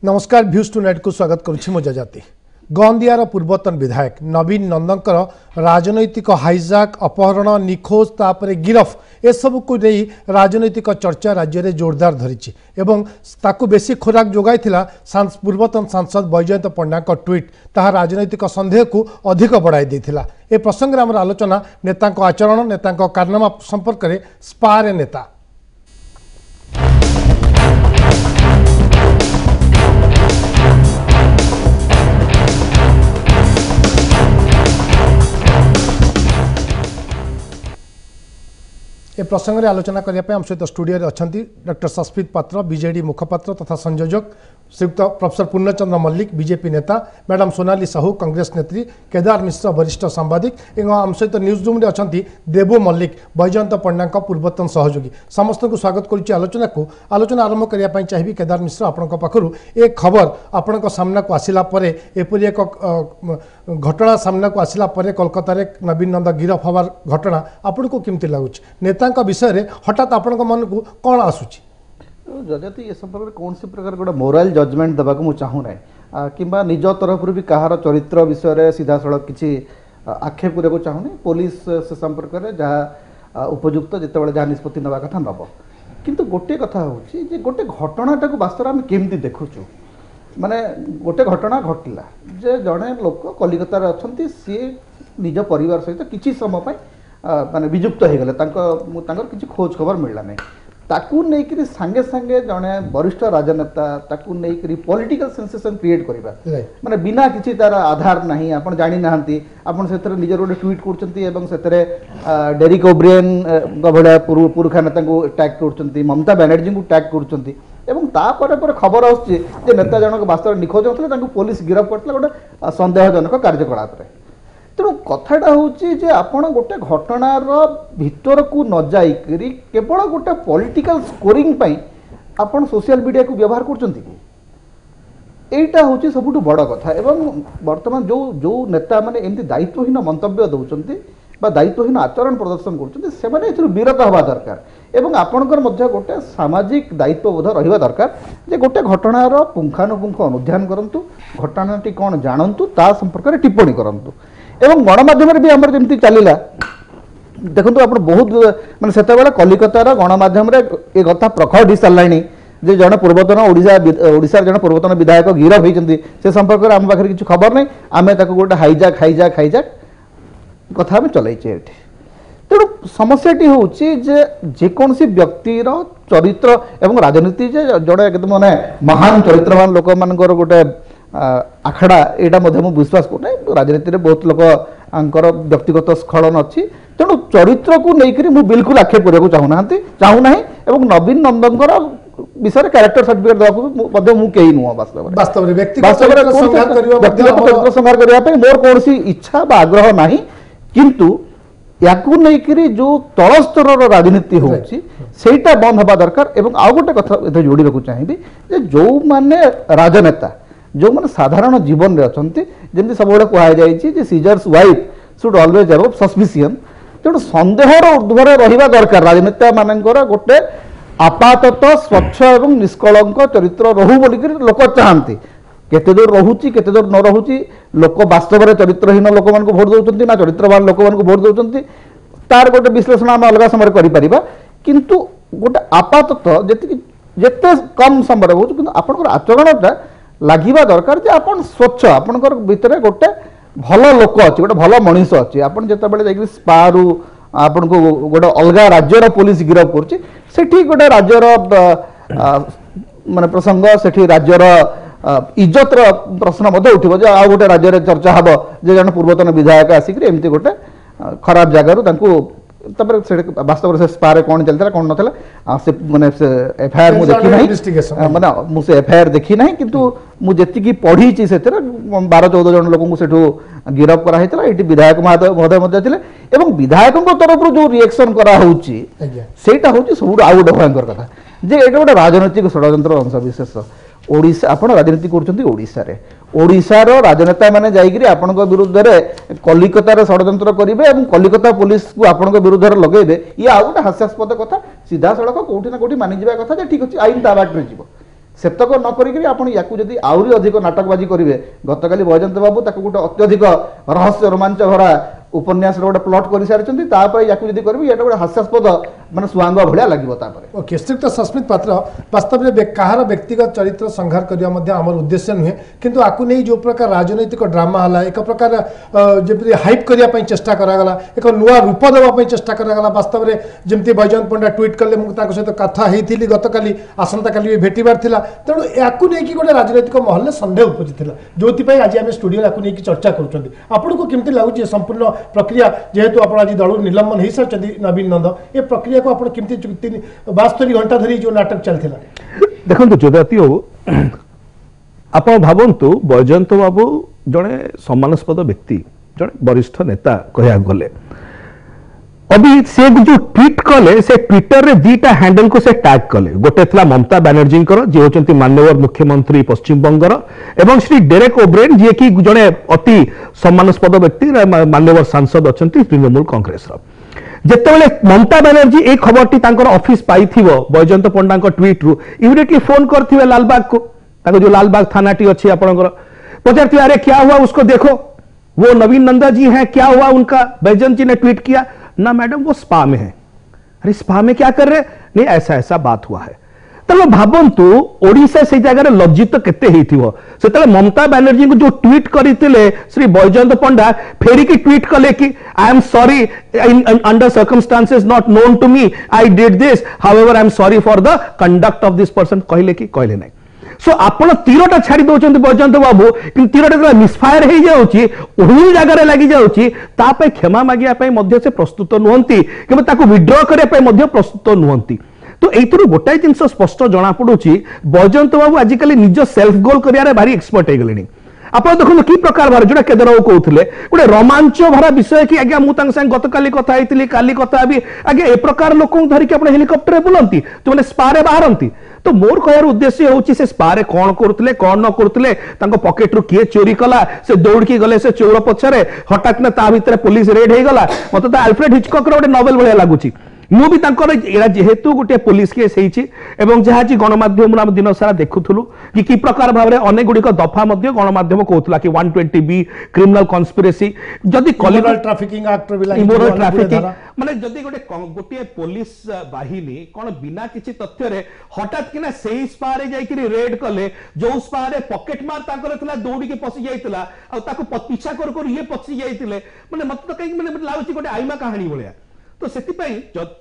नमस्कार भ्यूज to net को स्वागत करुछि मो जजाति गंदियार पूर्वतन विधायक नवीन नंदनकर राजनैतिक हाइजाक अपहरण निखोज तापर गिरफ एसबू को नहीं राजनैतिक चर्चा राज्य में जोरदार धरी एवं ताकू बेसी खोराक जोगाइथिला पूर्वतन सांसद बैजयंत पंडा ट्वीट ताहा राजनैतिक संदेह को अधिक बढ़ाई देथिला। ए प्रसंग में आम आलोचना नेता आचरण नेता कारनामा संपर्क में स्पारे नेता ए प्रसंग में आलोचना करने आम सहित स्टूडियो अच्छा डॉक्टर सस्मित पात्र बीजेडी मुखपात्र तथा संयोजक श्रीयुक्त प्रोफेसर पूर्णचंद्र मल्लिक बीजेपी नेता मैडम सोनाली साहू कांग्रेस नेत्री केदार मिश्र वरिष्ठ सांबादिक एवं आम सहित न्यूज रूम अच्छा देबू मल्लिक बैजयंत पंडा पूर्वतन सहयोगी समस्त को स्वागत करुच्ची आलोचना आरंभ करने चाहिए। केदार मिश्र आपण पाखु एक खबर आपण सामना को आसला एपरी एक घटना सामना को आसला कोलकाता नवीन नंद गिरफ हबार घटना आपन को केमती लगुच नेता विषय रे हठात आपण मन को कौन आसुची जदि ए संपर्क में कौन प्रकार गोटे मोराल जजमेंट देवा को चाहूना कि निज तरफ भी कहार चरित्र विषय सीधा सड़क किसी आक्षेप करने को चाहूनी पुलिस से संपर्क में जहाँ उपयुक्त जिते जहाँ निष्पत्ति नवा कथा नब किंतु गोटे कथा हूँ गोटे घटनाटा को वास्तव में केमती देखुचु माने गोटे घटना घटला जे जड़े लोक कलिकतार अच्छा सी निज परिवार सहित किसी समय माने विजुक्त हो गले किसी खोज खबर मिलला नहीं ताकू नहीं सांगे सांगे जड़े वरिष्ठ राजनेता ताकू नहीं पॉलिटिकल सेंसेशन क्रिएट करबा माने बिना किसी तार आधार नहीं आपण जानी नाहंती आपण सेतरे निजर गोटे ट्वीट करचंती एवं सेतरे डेरिक ओब्रियन भलिया पुरखा नेता को टैग करचंती ममता बनर्जी को टैग करचंती एवं तापर खबर आसुची जे नेता जनक वास्तव निखोज होतले तांको पुलिस गिरफ करतले गोटे संदेहजनक कार्यकलाप तेणु कथाटा हूँ आपण गोटे घटनार भितर को न जाइकरी केवल गोटे पॉलिटिकल स्कोरिंग पाई आपण सोशल मीडिया को व्यवहार करचंती कि एटा हूँ सबुठ बड़ कथा एवं वर्तमान जो जो नेता माने एमती दायित्वहीन मंतव्य दौरान बा दायित्वहीन आचरण प्रदर्शन कर विरत हवा दरकार एवं आपणकर मध्य गोटे सामाजिक दायित्वबोध रहिबा दरकार जे गोटे घटनार पुंखानुपुंख अनुध्यान करंतु घटनाटी कौन जानतु ता संपर्क में टिप्पणी करंतु एवं गणमाध्यम भी आमर जमी चलला देखो आप बहुत मानते से कलिकतार गणमाध्यम ये कथा प्रखर दी सारा जे जड़े पूर्वतन ओडिशा जड़े पूर्वतन विधायक गिरफ होती से संपर्क में आम पाखे किसी खबर नहीं आम गोटे हाइजाक हाइजाक हाइजाक कथा चलैचे तेणु समस्याटी हूँ जेकोसी व्यक्तिर चरित्र एवं राजनीति जड़े एकदम माने महान चरित्रवान लोक मान गोटे आखड़ा यहाँ मुझे विश्वास करना राजनीति में बहुत लोक व्यक्तिगत स्खलन अच्छी तेणु चरित्र को लेकर मुझे बिल्कुल आक्षेप करने चाहूना एवं नवीन नंदनकर विषय कैरेक्टर सर्टिफिकेट देवाक मुझे नुह वास्तव में व्यक्तिगत चरित्र संहार करने मोर कौन इच्छा बा आग्रह ना किंतु याकू नहीं जो तल स्तर राजनीति होटा बंद हवा दरकार एवं आउ गोटे कथा जोड़ा चाहिए जो माने राजनेता जो मैंने साधारण जीवन में अच्छा जमी सब कहुई Caesar's wife should always have suspicion तेणु संदेहर ऊर्ध्वर रहा दरकार राजनेता मानकर गोटे आपातत स्वच्छ एवं निष्कलंक चरित्र रहू बोलिक लोक चाहती केते दूर रोचे केते दूर न रोचे लोक वास्तव में चरित्रहीन लोक मान भोट दौरान ना चरित्रवान लोक मान भोट दौरान तार गोटे विश्लेषण आम अलग समय कर किंतु गोटे आपातत जिते कम समय हो आपंकर आचरणटा लगे दरकार जे आपन स्वच्छ आपनकर भितर गोटे भल लोक अच्छी गोटे भल मनीष अच्छी आप जो स्पारू आपन को गोटे अलग राज्यर पुलिस गिरफ कर गोटे राज्यर माने प्रसंग से राज्यर इज्जतर प्रश्न उठो आ गोटे राज्य चर्चा हम जे जन पूर्वतन विधायक आसिक एमती गोटे खराब जगार वास्तव से स्पारे कौन चलता कौन ना से माने एफआईआर मु देखी नहीं माने मुझे एफआईआर देखी नहीं किंतु मुझे पढ़ी से 12-14 जन लोक से गिरफ करा ये विधायक महोदय एवं विधायक तरफ जो रिएक्शन करा सेटा हूँ सब आउ गोटे भयंकर कथा जे ये गोटे राजनैतिक षड्यंत्र अंश विशेष ओडिशा आपण राजनीति कर ओडिशार राजनेता मैंने जाइए आपण विरुद्ध में कलिकतार षड्यंत्र करेंगे और कलिकता पुलिस को आपण विरुद्ध लगे ये आउ गोटे हास्यास्पद कथा सीधा सड़क कौटी ना कौटी मानिजा कथा ठीक अच्छे आईन ता बाटे सेतक न करी आपण या आहरी अधिक नाटकबाजी करेंगे गतकाली बୈଜୟନ୍ତ बाबू ताको गोटे अत्यधिक रहस्य रोमांच भरा उपन्यास गोटे प्लट कर सारी या करेंगे ये गोटे हास्यास्पद माने सुहांग भाया लगे ओके श्रीयुक्त सस्मित पात्र वास्तव में कहार व्यक्तिगत चरित्र संहार करने आम उद्देश्य नुहे किंतु आपको नहीं जो प्रकार राजनैतिक ड्रामा है एक प्रकार जमी हाइप करने चेष्टा करागला एक नुआ रूप देवाई चेष्टा करागला वास्तव में जमी बୈଜୟନ୍ତ पंडा ट्वीट कले मुझे सहित कथा होती गतकाली आसंता काली भेटार था तेणु या गोटे राजनैतिक महल में सन्देह उपजी जो आज आम स्टूडियो या चर्चा करूँ केमती लगुच संपूर्ण प्रक्रिया जेहेतु आप आज दल निलंबन हो सारी नवीन नंद ये प्रक्रिया को आप केमती 72 घंटा धरी जो नाटक चलता देखो जदि आप भावतु बୈଜୟନ୍ତ बाबू जड़े सम्मानास्पद व्यक्ति जड़े वरिष्ठ नेता कह गले अभी से जो ट्वीट कले से ट्विटर रे दीटा हैंडल को से टैग कले गोटे थला ममता बनर्जी जी होचंती माननीय मुख्यमंत्री पश्चिम बंगर एवं श्री डेरेक ओब्रेन जी की जड़े अति सम्मानास्पद व्यक्ति माननीय सांसद अच्छा तृणमूल कांग्रेस जितेबाला ममता बनर्जी एक खबर टी ऑफिस पाई बୈଜୟନ୍ତ पंडा ट्वीट रु इमिडिएटली फोन करथिबे लालबाग को जो लालबाग थाना टी अच्छी आपनकर पचारती अरे क्या हुआ उसको देखो वो नवीन नंदा जी हैं क्या हुआ उनका बୈजयନ୍ତ जी ने ट्वीट किया ना मैडम वो स्पा में है अरे स्पा में क्या कर रहे नहीं ऐसा ऐसा बात हुआ है तेज भावतु ओडिशा से जगह लज्जित केते हिथिबो से ममता बनर्जी को जो ट्वीट करते श्री बୈଜୟନ୍ତ पंडा फेरिकी ट्वीट कले कि I am sorry under circumstances not known to me I did this however I am sorry for the conduct of this person कहले कि कहले नहीं सो आपण तीरटा छाड़ी दौरान बୈଜୟନ୍ତ बाबू कि तीरटा मिसफायर हो जाऊँगी ओही जगह लगी जाऊँगी क्षमा मागे से प्रस्तुत नुहति कि विड्र करने प्रस्तुत नुहति तो ये गोटाए जिनस स्पष्ट जना पड़ू बୈଜୟନ୍ତ बाबू आजिकल निज सेल्फ गोल कर भारी एक्सपर्ट हो गले आप देखो कि प्रकार भार जो केदार बाबू कहते गोटे रोमांच भरा विषय कि आज्ञा मुझे गतकाली कथा होती काली कथा भी आज्ञा ए प्रकार लोक धरिकी आप हेलिकप्टर बुलांती जो मैंने स्पारे बाहरती तो मोर कहर उद्देश्य होची से स्पारे कौन करते कौन न करते पॉकेट रु किए चोरी कला से दौड़की गले से चोर पछरे हठात ना ता भितर पुलिस रेड हो गला मत तो अल्फ्रेड हिचकॉक गोटे नोवेल भाया लगुच जेहेतु गोटे पुलिस केस जहाँ गणमाध्यम दिन सारा देखुलु कि प्रकार भाव में अनेक गुड़िक दफा गणमाध्यम कहला कि 120B क्रिमिनल कन्स्पिरेसी जदि ट्राफिकिंग एक्ट इमोरल ट्राफिकिंग माने जदि गोटे पुलिस बाहिनी कौन बिना किसी तथ्य हठात कि सही स्पारे जाइकरी रेड कले जो स्पारे पॉकेट मार ताकर दौड़ी पशि जाइतिला पीछा कर ये पशि जाइतिले माने मत तो कहीं माने लागुची गोटे आईमा कहानी भलिया तो सेतिपाई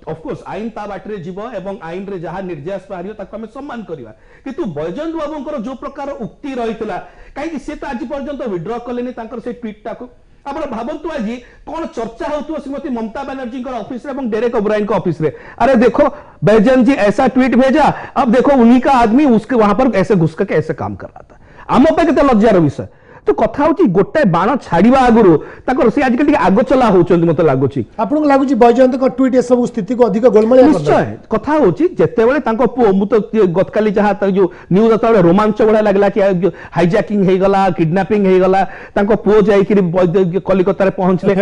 ऑफकोर्स आईन ता बाटरे जीव एवं आईन रे जहाँ निर्यास बाहर ताको हमें सम्मान करवा किंतु बୈଜୟନ୍ତ बाबूंकर जो प्रकार उक्ति रहितला कहीं सी तो आज पर्यंत विड्र कलेनी तांकर से ट्वीट टाको आप भावतु आज कौन चर्चा हो श्रीमती ममता बनर्जी ऑफिस एवं डेरेक ओब्रायन के ऑफिस रे अरे देखो बୈजୟନ୍ତ जी ऐसा ट्वीट भेजा अब देखो उन्हीं का आदमी उसके वहां पर ऐसे घुस करके ऐसे काम कर रहा था आम पे केते लज्जार विषय तो कथा होची गोटे बाण छाड़ीबा आगुरु ताकर से आजकल आगो चला होचंती मते लागुची आपन लागुची बୈଜୟନ୍ତ को ट्वीट ए सब स्थिति को अधिक गोलमाल निश्चय कथा होची जेते बेले तांको पु मु तो गतकाली जहा जो न्यूज आता रोमांच बड़ा लागला कि हाईजैकिंग हे गला किडनैपिंग हे गला तांको पु जाई कि कलिकता रे पहुंचले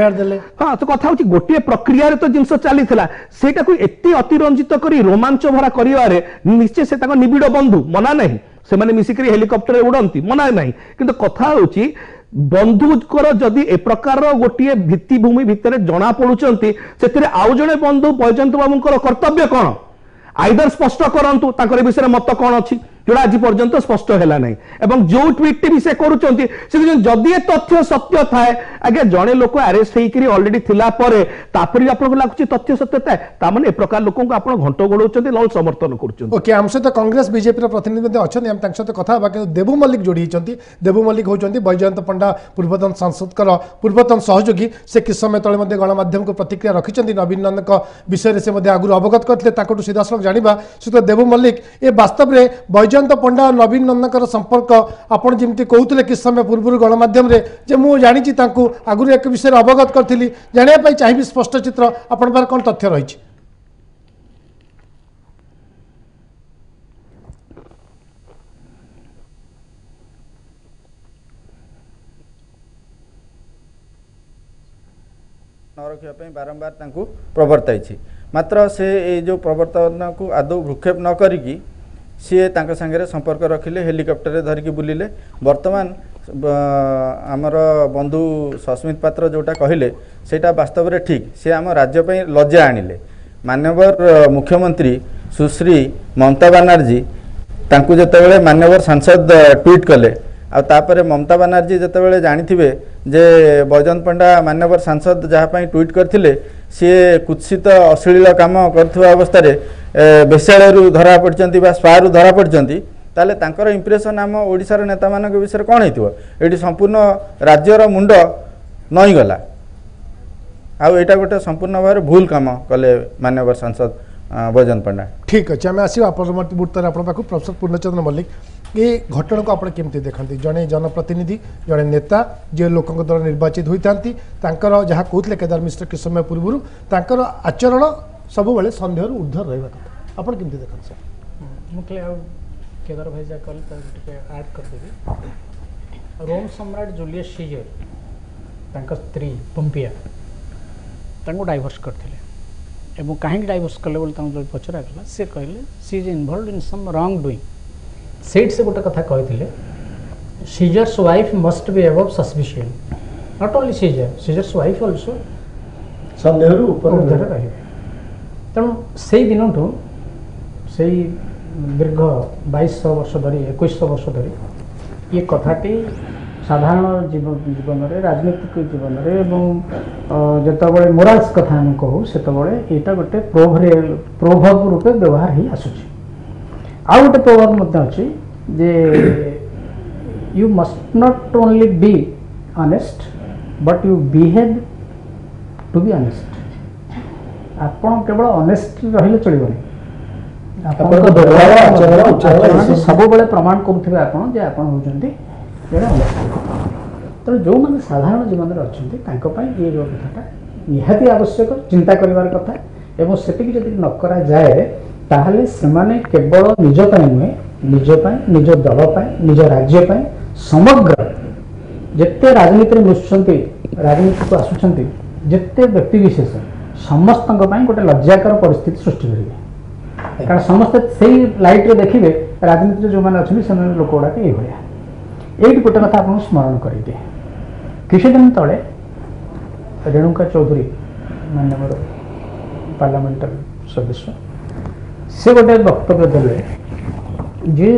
हां तो कथा होची गोटे प्रक्रिया रे तो जिंस चलीथला सेटा को एते अतिरंजित करी रोमांच भरा करिवारे निश्चय से तांको निबिड़ बंधु मना नहीं से माने मिसिकरी हेलिकॉप्टर उड़ती मना नहीं किंतु कथा होची बंधुकर जदि ए प्रकार गोटे भित्तिभूमि भितर जना पड़ुचंती सेतिरे आउ जणे बंधु बୈଜୟନ୍ତ बाबूंकर कर्तव्य कौन आइदर स्पष्ट करंतु ताकर विषय मत कौन अच्छी जोड़ा आज पर्यंत स्पष्ट है ना एवं जो ट्वीट भी से करुँच जदि तथ्य सत्य थाए आगे जड़े लोक आरेस्ट होकर अलरेडी थिला परे तापर आपको लगुच तथ्य सत्य थाए माने ए प्रकार लोक घंट गोड़ाउं लल समर्थन कर ओके आम सहित कांग्रेस बीजेपी प्रतिनिधि अच्छा आम सहित कथा देबू मल्लिक जोड़ी देबू मल्लिक होती बୈଜୟନ୍ତ पंडा पूर्वतन सांसद पूर्वतन सहयोगी से किस समय तले गणमाध्यम को प्रतिक्रिया रखिंट नवीन नंद विषय से आगुरी अवगत करते सीधा सड़क जाना श्री देबू मल्लिक ये वास्तव में बୈଜୟନ୍ତ पंडा नवीन नंदकर संपर्क आपड़ जमी कहते कि समय पूर्व गणमाध्यम जे मुझे जानी आगुरी एक विषय अवगत करी जानापी चाहिए स्पष्ट चित्र आपण पार कौन तथ्य रही न रखा बारंबार प्रवर्ताई मात्र से जो प्रवर्तन को आदौ भ्रूक्षेप न करिकी सी तांका सांगे संपर्क रखिले हेलिकॉप्टर धरिकी बुलिले वर्तमान आमर बंधु सस्मित पात्र जोटा कहले सेटा वास्तव में ठीक सी आम राज्य लज्जा आनिले माननीय मुख्यमंत्री सुश्री ममता बनर्जी तांकु जेतेबेले माननीय सांसद ट्वीट कले आपर ममता बनर्जी जेतेबेले जानिथिबे जे बैजयंत पंडा माननीय सांसद जहाँपाई ट्वीट करथिले सी कुत्सित अश्लील काम करथुवा अवस्था रे बेश्यालयरू धरा पड़चंती बा स्वारू धरा पड़चंती ताले तांकर इंप्रेशन आम ओडिशार नेता मानक विषय कौन हेतिबो एठी संपूर्ण राज्यर मुंड नई गला आटा गोटे संपूर्ण भाव भूल काम कले माननीय सांसद बैजयंत पंडा। ठीक अच्छे आम आसवा परवर्ती मुहूर्त में आप प्रोफेसर पूर्णचंद्र मल्लिक ये घटना को आप केमती देखते जड़े जनप्रतिनिधि जड़े नेता जे लोक द्वारा निर्वाचित होता जहाँ कहते केदार मिश्र कि समय पूर्व तर आचरण सब सन्देह ऊर्ध्व रहा कथा आप केमती देखते सर मुझे केदार भाई जहाँ कहले आड करदेवी रोम सम्राट जूलियस सीजर स्त्री पोम्पिया डाइवोर्स करते एवं कहीं डाइवोर्स कले बोले पचरा गला सी कहले सी is involve in some wrong doing सेट से गोटे कथा कहते Caesar's wife must be above suspicion not only Caesar's wife also सन्देह रहे तेणु से दिन से दीर्घ 2200 वर्ष धरी 2100 वर्ष धरी ये कथाटी साधारण जीवन में राजनीतिक जीवन में जितेबाला मोराल्स कथा आम कहूँ से यहाँ गोटे प्रोभव रूपे व्यवहार ही आसूची आ गोटे प्रोभव अच्छी जे you must not only be honest but you behave to be honest आपन केवल ऑनेस्ट रहिले चलिबनी सब प्रमाण करुवे आप होती तेणु जो मैंने साधारण जीवन में अच्छा ये जो कथाटा निहाती आवश्यक चिंता करार कथा एवं से न करा जाए ताहले से केवल निजपाई नुहे निजपाई निज दलपाई निज राज्यपाई समग्र जिते राजनीति मिशुंट राजनीति को आसुंच जिते व्यक्तिविशेष समस्त गोटे लज्जाकर परिस्थिति सृष्टि करेंगे कारण समस्ते से लाइट देखिए राजनीति जो मैंने अच्छे से लोक गुड़ाक ये ये गोटे कथा आपको स्मरण करेंगे किसी दिन तले रेणुका चौधरी माननीय पार्लियामेंटर सदस्य से गोटे वक्तव्य देले जे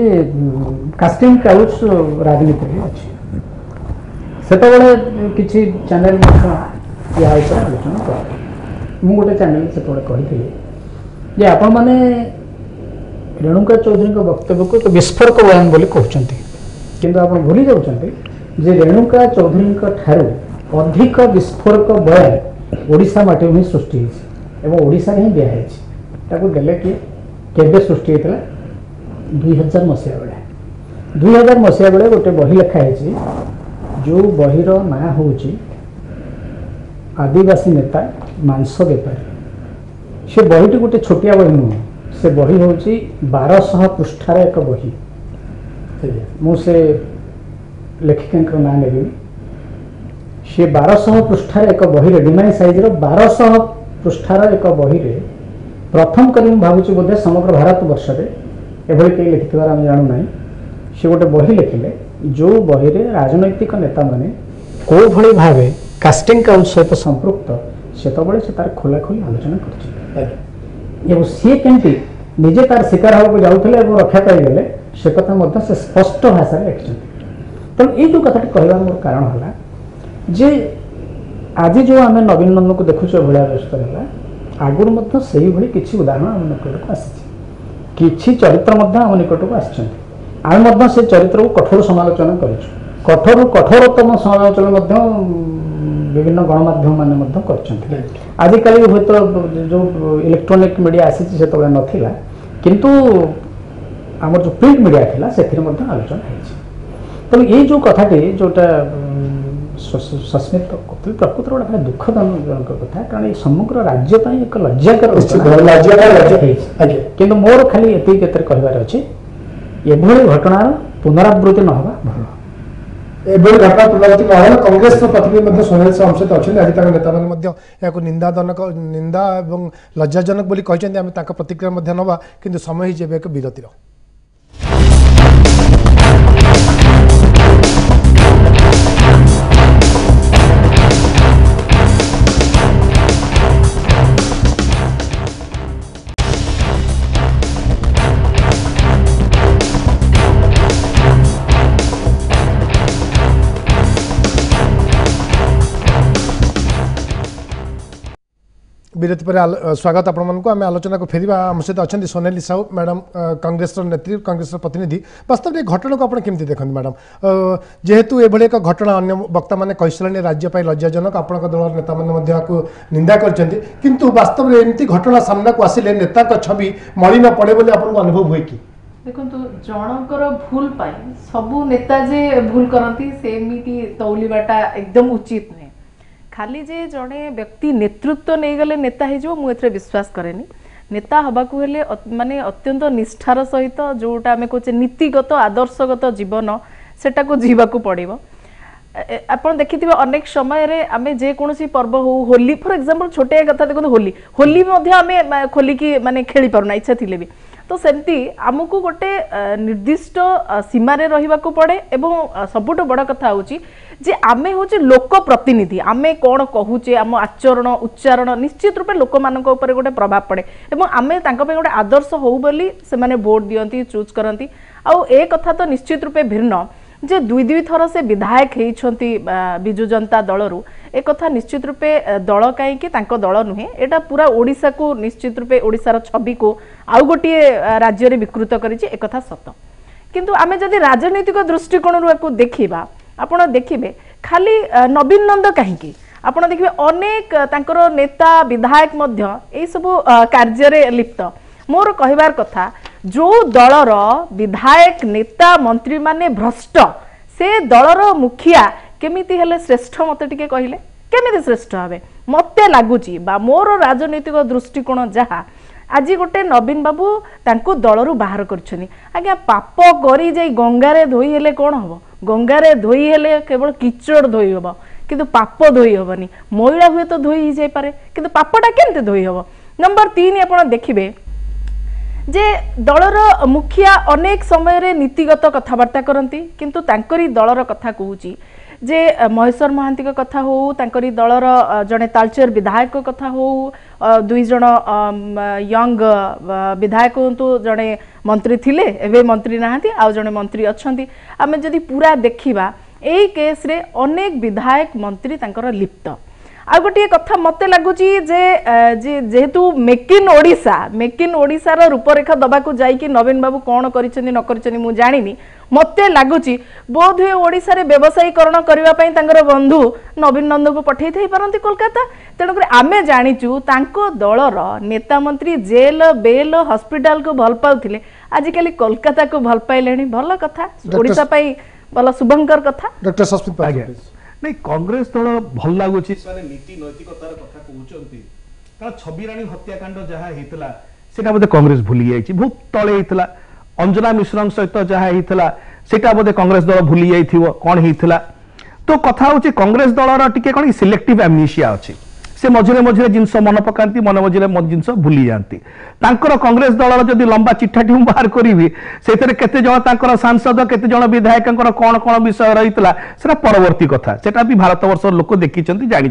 कास्टिंग काउच राजनीति अच्छी से किसी चैनल या आलोचना कर मु गोटे चैनल से कही जे आपण मैंने रेणुका चौधरी वक्तव्य को एक विस्फोरक बयान बोली कहते किंतु आप भूली जाउछन्ते जे रेणुका चौधरी ठारू अधिक विस्फोरक बयान ओडिशा माटी में सृष्टि एवं ओडिशा ही दिखाई देले कि केबे सृष्टि होता 2000 मसीहा बेले 2000 मसीहा बेले गोटे बही लिखाई जो बहीर ना हूँ आदिवासी नेता मांस बेपारी से बहीटी गोटे छोटिया बही नुह से बही हूँ 1200 पृष्ठार एक बही मुझे लेखिका ना नेबी सी 1200 पृष्ठार एक बही डिमांड साइज 1200 पृष्ठार एक बही प्रथम कर भावुँ बोधे समग्र भारत वर्ष में एभली कई लिखिथार आम जानू ना सी गोटे बही लिखिले जो बही राजनैतिक नेता माने को भली भाव कास्टिंग काउच सहित संपृक्त से तार खोलाखोली आलोचना कर सी केमती निजे तार शिकार हाँको जाऊे रक्षा पाईगले से कथा से स्पष्ट भाषा लिखिं तेणु ये जो कथा कहवा मोर कारण है जे आज जो आम नवीन नंदन को देखुचे भाया व्यस्त है आगुरी से ही किसी उदाहरण आम निकट को आसी चरित्र आम निकट को आम से चरित्र को कठोर समालोचना कर कठोरतम समालोचना विभिन्न गणमाध्यम मैंने आजिकल हूँ तो जो इलेक्ट्रोनिक मीडिया आसी से नाला किंतु आम जो प्रिंट मीडिया था से आलोचना तेणु ये जो कथाटी जोटा सस्मित प्रकृत गोटे दुखजनक कथा कारण ये समग्र राज्य एक लज्जाकर कि मोर खाली ये कहबार अच्छे एभली घटनार पुनरावृत्ति न होगा भल एभली घटना पुनरावृत्ति न हो कांग्रेस प्रतिनिधि सोहेल से अंशित अच्छे आज नेता मैंने निंदा और लज्जाजनक बोली कहते आम प्रतिक्रिया नवा कि समय ही एक विरतिर। विरति पर स्वागत आपको आम आलोचना को फेर आम सहित अच्छा सोनाली साहू मैडम कांग्रेस नेत्री कांग्रेस प्रतिनिधि वास्तव में घटना को आप केमती देखते मैडम जेहेतु एभली एक घटना अन्य वक्ता मैंने कही राज्य लज्जाजनक आपण दल नेता मैंने निंदा किंतु वास्तव में एमती घटना सामना को आसिले नेता छवि मली न पड़े बोली आपको अनुभव हुए कि देखो जनकर भूल पाई सबू नेता जे भूल करती सेमिति तौलिबाटा एकदम उचित नुहे खाली जे जड़े व्यक्ति नेतृत्व नहीं गले नेता हो मुझे विश्वास करेनी नेता हवाकू हेले माने अत्यंत निष्ठार सहित जोटा आम कहे नीतिगत आदर्शगत जीवन सेटा को जीवाकू पड़िबो आपण देखिथिबे अनेक समय रे आमे जे कोनोसी पर्व हो होली फॉर एग्जांपल छोटे कथा देखो होली होली मध्ये आमे खोली की माने खेली पारुना इच्छा थिले भी तो सेमती आमको गोटे निर्दिष्ट सीमारे रहिबाकू पड़े एवं सबुठ बड़ कथा होची जे आमे होचे लोक प्रतिनिधि आमे कौन कहूचे आम आचरण उच्चारण निश्चित रूपे लोक मानक ऊपर गोटे प्रभाव पड़े एवं आमे तांको पे गोटे आदर्श हो बोली से माने वोट दियंती चूज करंती आउ ए कथा तो निश्चित रूपे भिन्न जे दुई थर से विधायक होती बिजु जनता दलरू एक कथा निश्चित रूपे दल कहीं दल नुहे एटा पूरा ओडिशा को निश्चित रूपे ओडिशार छवि को आउ गोटे राज्य में विकृत करिछि एक कथा सत किंतु आमे जदि राजनीतिक दृष्टिकोण को देखिबा आपण देखिबे खाली नवीन नंद कहीं आपण देखिबे अनेक तांकर नेता विधायक मध्य ए सब कार्य रे लिप्त मोर कहिबार कथा जो दलर विधायक नेता मंत्री माने भ्रष्ट से दलर मुखिया केमिति हेले श्रेष्ठ मते टिके कहिले केमिति श्रेष्ठ हबे मते लागुची बा मोर राजनीतिक दृष्टिकोण जहा आज गोटे नवीन बाबू तांको दलरू बाहर करछनी आज्ञा पाप करी जाई गंगारे धोई हेले कोन हबो गंगारे धोई हेले केवल किचड़ धोई हबो किंतु पाप धोई हबनी मैला हुए तो धोई ही जाई पारे किंतु पापटा केमते धोई हबो नंबर 3 आपण देखिबे जे दलर मुखिया अनेक समय रे नीतिगत कथबार्ता करती किंतु तांकरी दलर कथा कहूची जे महेश्वर महांती का कथा हो तांकरी दलर जड़े तालचेर विधायक कथा हो दुई जन यंग विधायक हो जड़े मंत्री थिले एवं मंत्री नहांती आउ जड़े मंत्री अच्छंती आमे जदि पूरा देखिबा एई केस रे अनेक विधायक मंत्री तांकर लिप्त आ गोटे कथा मते लगुची जे जेहेतु मेक इन ओडिशा रूपरेखा दबा को जाइकी नवीन बाबू कौन करिसेंती न करिसेंती मु जानिनी मते लगुची बोध हुए ओडिशा रे व्यवसायीकरण करबा पई तांगर बंधु नवीन नंद को पठेई थई परंती कोलकाता तेणुकर आमे जानिचु तांको दलर नेता मंत्री जेल बेल हॉस्पिटल को भल पाउथिले आजिकली कोलकाता को भल पाइलेनी भल कथा ओडिशा पई भल शुभंकर कथा डॉक्टर सस्मित पात्र नहीं कांग्रेस दल भल लगुच नीति नैतिकतार कथा कहते कारण छबिराणी हत्याकांड जहाँ होता सेटा बोधे कांग्रेस भूली जाइए बहुत तले होता अंजना मिश्र सहित जहाँ होता सेटा बोधे कांग्रेस दल भूली जाइए कौन होता तो कथा हूँ कांग्रेस दलर टिके कौन सिलेक्टिव एमनेसिया अच्छी से मझे मझे जिनस मन पकाती मन मझे जिनस भूली जाती कांग्रेस दलर जदि लंबा चिठाटी बाहर करी से केते जन सांसद केते जन विधायक कौन कौन विषय रही है परवर्ती कथा सेटा भी भारत वर्ष लोक देखी जानी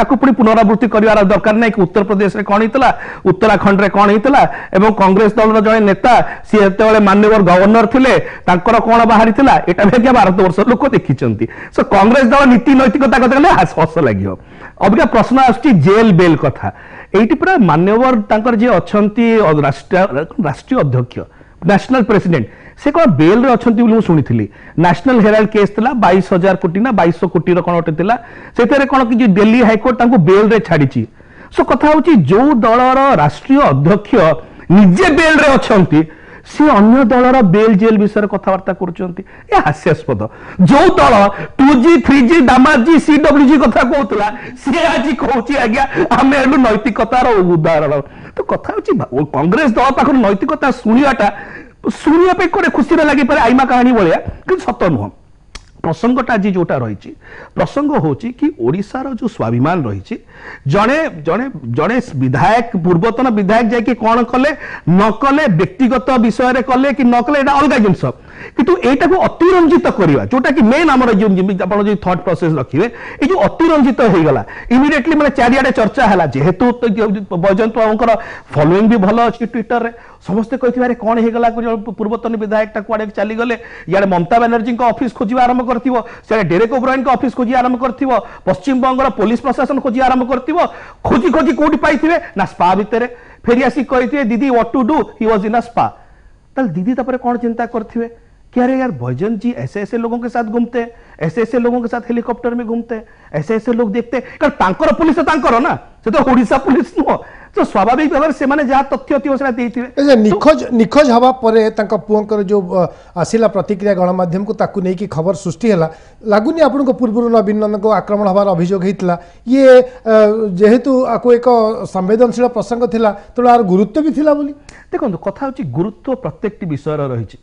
पुणी पुनरावृत्ति कर दरकार नहीं कि उत्तर प्रदेश में कौन होता उत्तराखंड में कौन होता और कांग्रेस दलर जड़े नेता सी जो माननीय गवर्नर थे कौन बाहरी यहाँ भी भारत वर्ष लोक देखी सो कांग्रेस दल नीति नैतिकता कथा हस लगे अबिका प्रश्न आसुची जेल बेल कथा एटी पूरा मान्यवर तांकर जे अछंती राष्ट्रीय अध्यक्ष नेशनल प्रेसिडेंट से कौन बेल रे अछंती बोली शुणी नेशनल हेराल्ड केस थिला 22,000 कोटी ना 2200 कोटी कौन गोटे थिला सेतेरे कौन कि दिल्ली हाईकोर्ट तांको बेल रे छाड़ी सो कथा होची जो दलर राष्ट्रीय अध्यक्ष निजे बेल रे अछंती सी अन्य दलर बेल जेल विषय कथबार्ता कर हास्यास्पद जो दल 2G 3G दामाजी CWG कथा कहूला सी आज कहूँ आज्ञा आम नैतिकतार उदाहरण तो कथा कांग्रेस दल पाख नैतिकता शुणा खुशी लगे पारे आईमा कहानी भाया कि सत नुह प्रसंगटा आज जोटा रही प्रसंग होची कि ओडिशार जो स्वाभिमान रही जड़े जड़े जड़े विधायक पूर्वतन विधायक जाकि कौन कले न कले व्यक्तिगत विषय कले कि न कले अलग जिनस किंतु एटा को अतिरंजित करवा जोटा कि मेन आमर जो थॉट प्रोसेस रखिए ये जो अतिरंजित हो गला इमिडिएटली माने चारियाडे चर्चा है जेहेतु बैजयंत बाबूर फॉलोइंग भी भल अच्छी ट्विटर रे समस्ते कही कौन हो गला पूर्वतन विधायक कुआडे चली गले इे ममता बानर्जी ऑफिस खोजा आरंभ कर डेरेक ओब्रायन ऑफिस खोजी आरंभ कर पश्चिम बंगर पुलिस प्रशासन खोजी आरंभ कर खोजी खोजी कौटी पाई ना स्पा भितर फेरी आसिक कही दीदी what to do he was in a spa तल दीदी तापर कौन चिंता करथिबे कि अरे यार बैजयंत जी ऐसे ऐसे लोगों के साथ घूमते हैं ऐसे ऐसे लोगों के साथ हेलीकॉप्टर में घूमते हैं ऐसे ऐसे लोग देखते हैं कारण तांकर पुलिस तांकर ना से तो ओडिशा पुलिस नुह तो स्वाभाविक भाव से माने जहाँ तथ्य थी सेटा देइथिबे निखोज हवा परे तांका पुअंकर जो आसिला प्रतिक्रिया गणमाध्यम को ताकू नहीं कि खबर सृष्टि है लगुनि आपन को पूर्व नवीन नंदन को आक्रमण हबार अभियोग होता ये जेहेतु आपको एक संवेदनशील प्रसंग थिला तो आर गुरुत्व भी थिला बोली देखो कथा होची गुरुत्व प्रत्येक विषय रही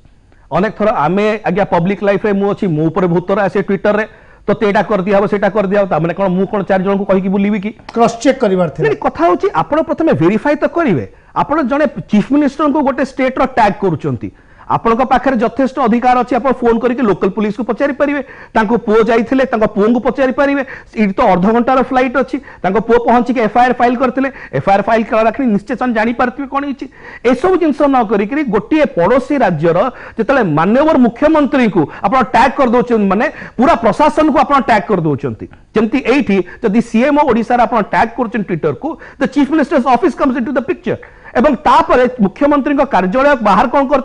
अनेक थर आमे आज्ञा पब्लिक लाइफ रे मु अछि मु ऊपर भूतर आसे ट्विटर रे तो तेटा कर दिया सेटा कर दिया माने कोन मु कोन चार जन को कहि कि बुलीबी कि क्रॉस चेक करिवार थे कथा होची आपण प्रथमे वेरीफाई तो करिवे आपण जने चीफ मिनिस्टर को गोटे स्टेट रो टैग करूचंती आपण पाखे यथेष्ट अधिकार अच्छी आप फोन करके लोकल पुलिस को पचारि पारे पुओ जाइए पुओ को पचारि पारे ये तो अर्ध घंटार फ्लाइट अच्छी पुओ पहुंची एफआईआर फाइल करते एफआईआर फाइल करा निश्चय जापारे कौन ये सब जिन न करी गोटे पड़ोसी राज्यर जो माननीय मुख्यमंत्री को आप टैग कर दौरान माने पूरा प्रशासन को आप टैग कर दौरान जमती एठी जदि सीएमओ ओडिशा आप टैग कर ट्विटर को the chief minister's office comes into the picture एवं तापर मुख्यमंत्री कार्यालय बाहर कौन कर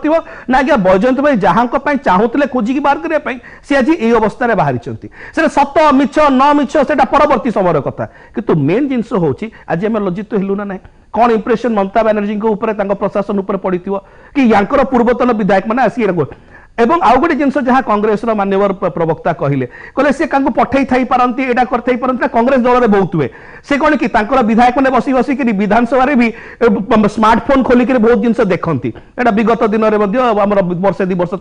ना आज्ञा बैजयंत भाई जहां चाहूले खोजिकी बाहर करने सी आज ये अवस्था बाहरी सत मिछ न मिछ से परवर्ती समय कथा कि मेन जिनस हूँ आज आम लज्जित हेलु ना ना कौन इंप्रेशन ममता बानर्जी प्रशासन पड़ी कि यांकर पूर्वतन विधायक मैंने आसी एवं आउ गोटे जिन जहाँ कांग्रेस मान्यवर प्रवक्ता कहले से पठे थी पारती एटा करते कांग्रेस दल में बहुत हुए से कौन कि विधायक मैंने बसी बसिक विधानसभा भी स्मार्टफोन खोलिक बहुत जिन देखती एटा विगत दिन में वर्षे 2 वर्ष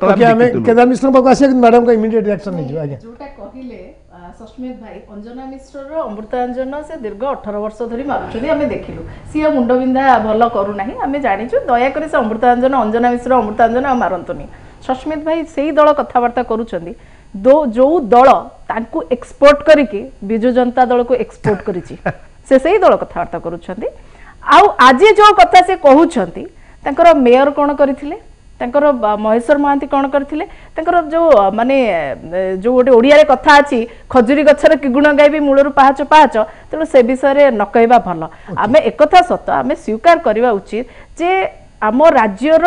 केदार मिश्र मैडम का इमीडिएट रिएक्शन जोटा कहिले सस्मित भाई अंजना मिश्र अमृतांजन से दीर्घ 18 वर्ष धरी मारुछथि आमे देखिलु सी मुंडबिंदा भल करू नाही आमे जानिछु दया करी से अमृतांजन अंजना मिश्र अमृतांजन मारंतुनी सस्मित भाई से दल कथबार्ता करुछंदी जो दल तांकु एक्सपोर्ट करिके बिजु जनता दल को एक्सपोर्ट करिछि से दल कथबार्ता करुछंदी आउ आज जो कथा से कहउछंती तांकर मेयर कोन करिथिले तांकर महेश्वर महांती कोन करथिले तांकर जो माने जो गोटे ओडिया रे कथा अछि खजुरी गछर कि गुण गायबी मूलरु पाहाच पाहाच तेणु से विषय रे न कहबा भल आमे एकथा सत आमे स्वीकार करबा उचित जे आम राज्यर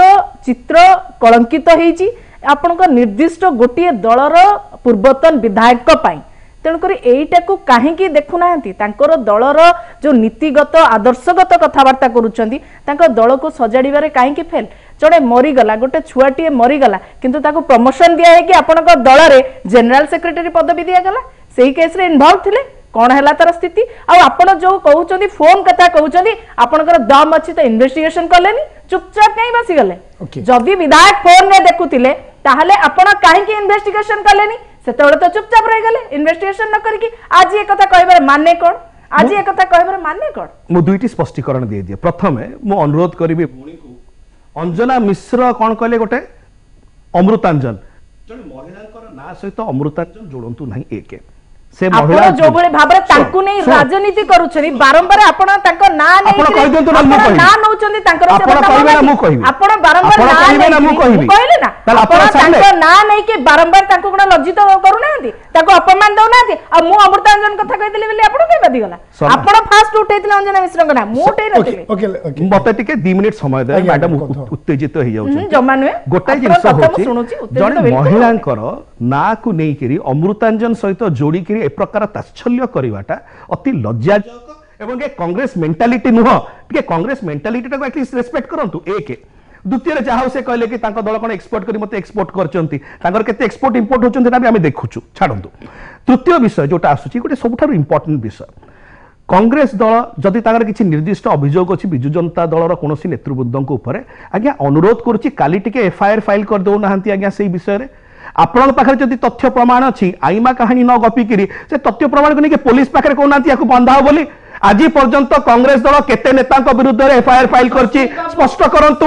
चित्र कलंकित होईची आपनका निर्दिष्ट गोटे दलर पूर्वतन विधायक पाई तेणुकर एटा को कहीं देखुना दलर जो नीतिगत आदर्शगत कथबार्ता करुछंती दल को सजाड़े कहीं फेल जड़े मरीगला गोटे छुआटीए मरीगला किंतु ताको प्रमोशन दिया है कि आपनका दल रे जनरल सेक्रेटरी पदवी दिया गला सेही केस रे इन्वॉल्व थिले कौन है तार स्थिति आपण जो कहउछंती फोन कथा कहउछंती आपनकर दम अछि तो इन्वेस्टिगेशन करलेनी चुपचाप कहीं बसी गले जदि विधायक फोन में देखुतिले ताहले आपण काहे इन्वेस्टिगेशन करलेनी सेतबेले तो चुपचाप रह गले इन्वेस्टिगेशन न करके आज ये कथा कहबार माने कोन आज ये कथा कहबार माने कोन मु दुईटी स्पष्टीकरण दे दिए प्रथमे मु अनुरोध करिबे अंजना मिश्र कौन कहले गोटे अमृतांजन जने महिलांकर ना सहित अमृतांजन जोड़ंतु नाही एके से महिला जो भले भाबरे तांकु नै राजनीति करूछनी बारंबार आपण तांको ना नै ना नउछनी तांकर से आपण बारंबार ना मु कहले ना आपण तांको ना नै के बारंबार तांको कोन लज्जित करू नांती तांको अपमान दउ नांती आ मु अमृतांजन कथा कहितले बेले आपण के बादी गला आपण फास्ट उठैतले अंजना मिश्र को ना मु उठै नथिले ओके मते टिके 2 मिनिट समय दे मैडम उत्तेजित हो जाउछ जमा नुए गोटाई जिंस होची जने महिलांकर ना को नै करी अमृतांजन सहित जोड़ी करी ए प्रकार ताच्छल्य करिवाटा अति लज्जाजनक एवं कांग्रेस मेंटालिटी नुह टिके कांग्रेस मेंटालिटी को एटलीस्ट रेस्पेक्ट करंतु एक द्वितीय जहाँ से कहले कि दल कौन एक्सपोर्ट करी मते एक्सपोर्ट करचंती केते एक्सपोर्ट इंपोर्ट होचंती ना भी आमे देखुछु छाडंतु तृतीय विषय जोटा आसुची गोटे सबठारु इंपोर्टेंट विषय कांग्रेस दल जदि तागर किछि निर्दिष्ट अभियोग अछि बिजु जनता दलर कोनोसी नेतृवृंदक ऊपर आज्ञा अनुरोध करूची काली टिके एफआईआर फाइल कर दउ नाहंती आज्ञा सेही विषय रे आपण पाखे जदि तथ्य प्रमाण अछि आईमा कहानी न गपी करी से तथ्य प्रमाण को नहीं पुलिस पाखे कहना या बंधा बोली आज पर्यंत कांग्रेस दल केते नेता विरुद्ध एफआईआर फाइल करछि स्पष्ट करंतु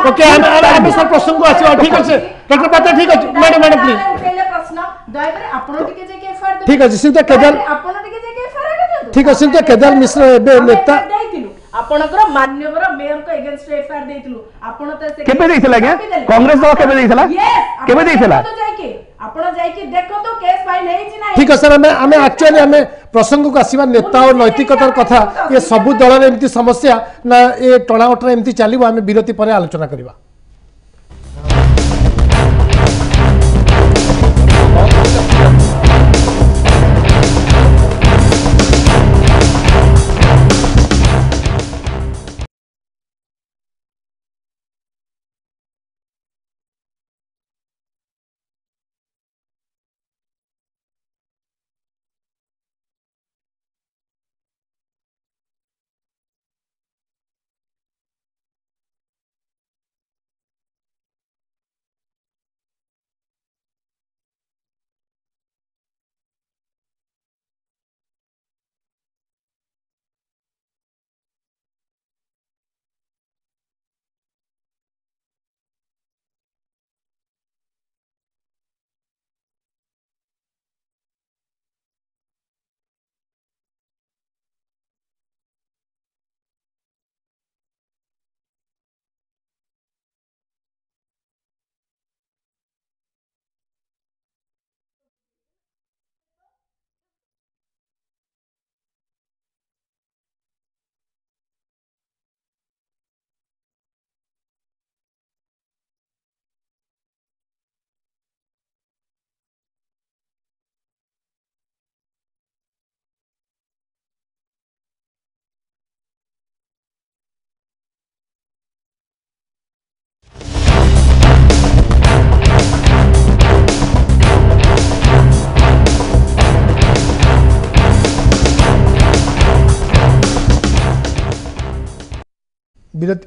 ओके हम सर प्रश्न को आसी ठीक अछि डॉक्टर पात्र ठीक अछि मैडम प्लीज प्रश्न दया करे आपण टिके जे के एफआईआर ठीक अछि सिंह केदार आपण टिके जे के एफआईआर ठीक अछि सिंह केदार मिश्र एबे नेता आपणकर मान्यवर मेयर को अगेंस्ट एफआईआर देइतिलु आपण त केबे देइथिला के कांग्रेस दल केबे देइथिला केबे देइथिला आपण जाई के देखो तो केस फाइल हेइ छि ना ठीक है सर हमें एक्चुअली हमें प्रसंग को आसीबा नेता और नैतिकतार कथा ये सब दल रे एमती समस्या ना ये टणावटर एमती चलिबो हमें विरति परे आलोचना करबा।